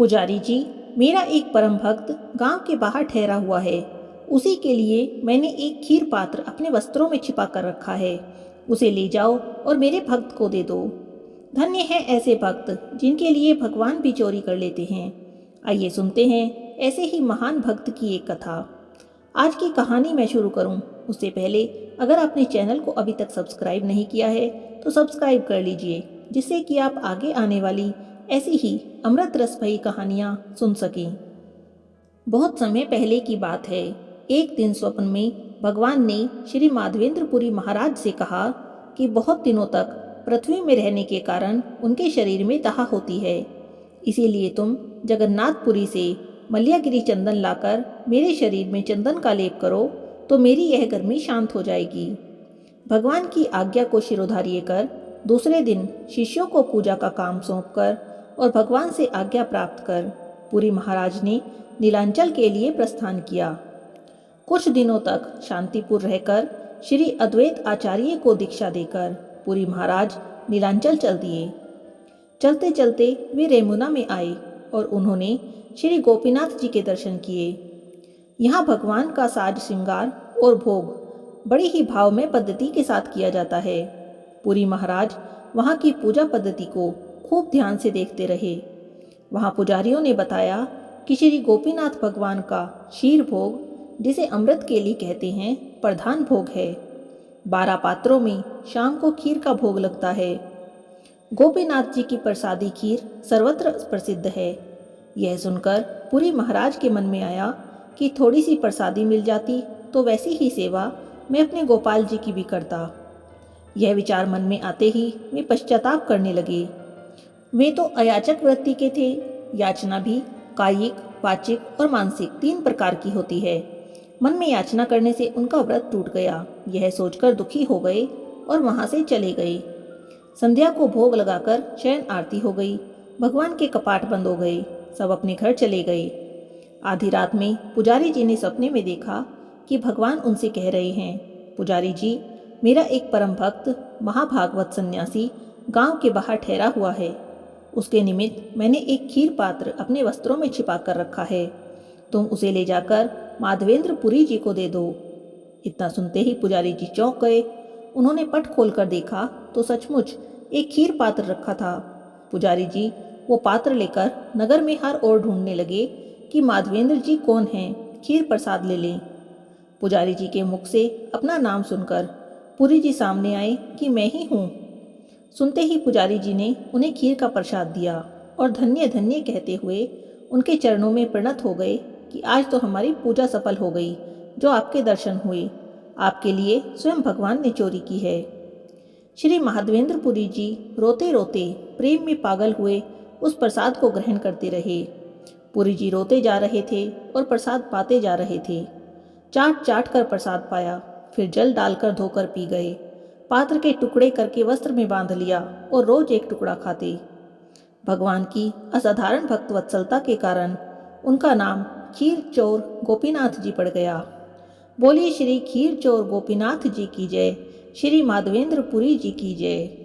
पुजारी जी, मेरा एक परम भक्त गांव के बाहर ठहरा हुआ है। उसी के लिए मैंने एक खीर पात्र अपने वस्त्रों में छिपा कर रखा है। उसे ले जाओ और मेरे भक्त को दे दो। धन्य है ऐसे भक्त जिनके लिए भगवान भी चोरी कर लेते हैं। आइए सुनते हैं ऐसे ही महान भक्त की एक कथा। आज की कहानी मैं शुरू करूं उससे पहले अगर आपने चैनल को अभी तक सब्सक्राइब नहीं किया है तो सब्सक्राइब कर लीजिए, जिससे कि आप आगे आने वाली ऐसी ही अमृत रस भरी कहानियाँ सुन सकें। बहुत समय पहले की बात है। एक दिन स्वप्न में भगवान ने श्री माधवेंद्रपुरी महाराज से कहा कि बहुत दिनों तक पृथ्वी में रहने के कारण उनके शरीर में दाह होती है, इसीलिए तुम जगन्नाथपुरी से मल्यागिरी चंदन लाकर मेरे शरीर में चंदन का लेप करो तो मेरी यह गर्मी शांत हो जाएगी। भगवान की आज्ञा को शिरोधार्य कर दूसरे दिन शिष्यों को पूजा का काम सौंपकर और भगवान से आज्ञा प्राप्त कर पुरी महाराज ने नीलांचल के लिए प्रस्थान किया। कुछ दिनों तक शांतिपुर रहकर श्री अद्वैत आचार्य को दीक्षा देकर पुरी महाराज नीलांचल चल दिए। चलते चलते वे रेमुना में आए और उन्होंने श्री गोपीनाथ जी के दर्शन किए। यहाँ भगवान का साज श्रृंगार और भोग बड़ी ही भावमय पद्धति के साथ किया जाता है। पुरी महाराज वहाँ की पूजा पद्धति को खूब ध्यान से देखते रहे। वहाँ पुजारियों ने बताया कि श्री गोपीनाथ भगवान का क्षीर भोग, जिसे अमृत केली कहते हैं, प्रधान भोग है। 12 पात्रों में शाम को खीर का भोग लगता है। गोपीनाथ जी की प्रसादी खीर सर्वत्र प्रसिद्ध है। यह सुनकर पुरी महाराज के मन में आया कि थोड़ी सी प्रसादी मिल जाती तो वैसी ही सेवा मैं अपने गोपाल जी की भी करता। यह विचार मन में आते ही वे पश्चाताप करने लगे। वे तो अयाचक वृत्ति के थे। याचना भी कायिक, वाचिक और मानसिक 3 प्रकार की होती है। मन में याचना करने से उनका व्रत टूट गया, यह सोचकर दुखी हो गए और वहां से चले गए। संध्या को भोग लगाकर शयन आरती हो गई। भगवान के कपाट बंद हो गए। सब अपने घर चले गए। आधी रात में पुजारी जी ने सपने में देखा कि भगवान उनसे कह रहे हैं, पुजारी जी, मेरा एक परम भक्त महाभागवत सन्यासी गांव के बाहर ठहरा हुआ है। उसके निमित्त मैंने एक खीर पात्र अपने वस्त्रों में छिपा कर रखा है। तुम उसे ले जाकर माधवेंद्रपुरी जी को दे दो। इतना सुनते ही पुजारी जी चौंक गए। उन्होंने पट खोलकर देखा तो सचमुच एक खीर पात्र रखा था। पुजारी जी वो पात्र लेकर नगर में हर ओर ढूंढने लगे कि माधवेंद्र जी कौन हैं, खीर प्रसाद ले लें। पुजारी जी के मुख से अपना नाम सुनकर पुरी जी सामने आए कि मैं ही हूँ। सुनते ही पुजारी जी ने उन्हें खीर का प्रसाद दिया और धन्य धन्य कहते हुए उनके चरणों में प्रणत हो गए कि आज तो हमारी पूजा सफल हो गई, जो आपके दर्शन हुए। आपके लिए स्वयं भगवान ने चोरी की है। श्री माधवेंद्रपुरी जी रोते रोते प्रेम में पागल हुए उस प्रसाद को ग्रहण करते रहे। पुरी जी रोते जा रहे थे और प्रसाद पाते जा रहे थे। चाट चाट कर प्रसाद पाया, फिर जल डालकर धोकर पी गए। पात्र के टुकड़े करके वस्त्र में बांध लिया और रोज एक टुकड़ा खाते। भगवान की असाधारण भक्त वत्सलता के कारण उनका नाम खीर चोर गोपीनाथ जी पड़ गया। बोलिए श्री खीर चोर गोपीनाथ जी की जय। श्री माधवेंद्रपुरी जी की जय।